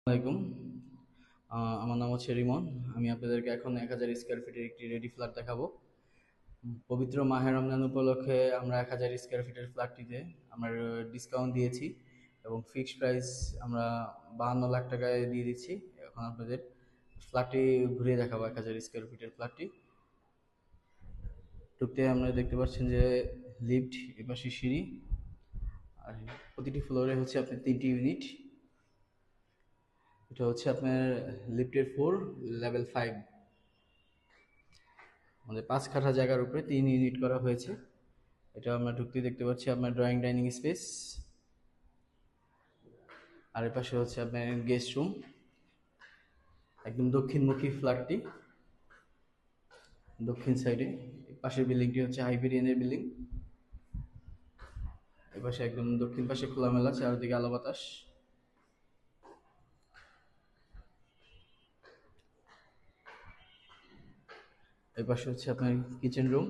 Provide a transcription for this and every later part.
আসসালামাইকুম। আমার নাম হচ্ছে রিমন। আমি আপনাদেরকে এখন 1000 স্কোয়ার ফিটের একটি রেডি ফ্ল্যাট দেখাবো। পবিত্র মাহে রমজান উপলক্ষে আমরা 1000 স্কোয়ার ফিটের ফ্ল্যাটটিতে আমরা ডিসকাউন্ট দিয়েছি এবং ফিক্সড প্রাইস আমরা 52 লাখ টাকায় দিয়ে দিচ্ছি। এখন আপনাদের ফ্ল্যাটটি ঘুরিয়ে দেখাবো। 1000 স্কোয়ার ফিটের ফ্ল্যাটটি ঢুকতে আমরা দেখতে পাচ্ছেন যে লিফট, এপাশে সিঁড়ি, আর প্রতিটি ফ্লোরে হচ্ছে আপনার 3টি ইউনিট। এটা হচ্ছে আপনার লিফটের 4, লেভেল 5। আমাদের 5 কাঠা জায়গার উপরে 3 ইউনিট করা হয়েছে। এটা আমরা ঢুকতে দেখতে পাচ্ছি আপনার ড্রয়িং ডাইনিং স্পেস, আর এর পাশে হচ্ছে আপনার গেস্ট রুম। একদম দক্ষিণমুখী ফ্ল্যাটটি, দক্ষিণ সাইডে। পাশের বিল্ডিংটি হচ্ছে হাইবেরিয়ানের বিল্ডিং। এ পাশে একদম দক্ষিণ পাশে খোলামেলা, চারদিকে আলো বাতাস। এই পাশে হচ্ছে আপনার কিচেন রুম।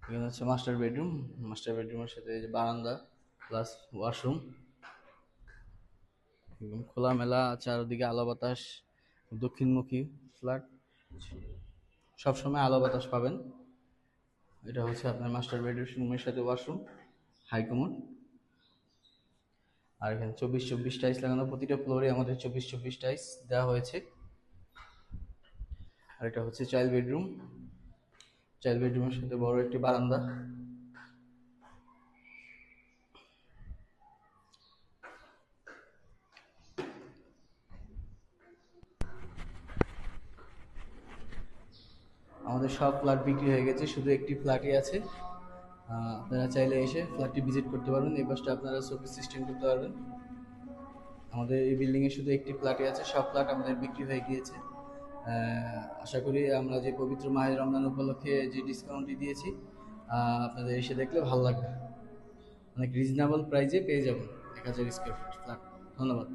এখানে হচ্ছে মাস্টার বেডরুম। মাস্টার বেডরুমের সাথে যে বারান্দা প্লাস ওয়াশরুম, একদম খোলামেলা, চারদিকে আলো বাতাস। দক্ষিণমুখী ফ্ল্যাট, সবসময় আলো বাতাস পাবেন। এটা হচ্ছে আপনার মাস্টার বেডরুমের সাথে ওয়াশরুম, হাই কমোড। আর এখানে 24-24 টাইলস লাগানো, প্রতিটা ফ্লোরে আমাদের 24-24 টাইলস দেওয়া হয়েছে। আর এটা হচ্ছে চাইল্ড বেডরুম। চাইল্ড বেডরুমের সাথে বড় একটি বারান্দা। আমাদের সব ফ্ল্যাট বিক্রি হয়ে গেছে, শুধু একটি ফ্ল্যাটই আছে। আপনারা চাইলে এসে ফ্ল্যাটটি ভিজিট করতে পারবেন। এই পাশটা আপনারা শোকেস সিস্টেম করতে পারবেন। আমাদের এই বিল্ডিংয়ে শুধু একটি ফ্ল্যাটই আছে, সব ফ্ল্যাট আমাদের বিক্রি হয়ে গিয়েছে। আশা করি আমরা যে পবিত্র মাহে রমজান উপলক্ষে যে ডিসকাউন্টটি দিয়েছি, আপনাদের এসে দেখলে ভালো লাগবে। অনেক রিজনেবল প্রাইসে পেয়ে যাবেন 1000 স্কোয়ার ফিট ফ্ল্যাট। ধন্যবাদ।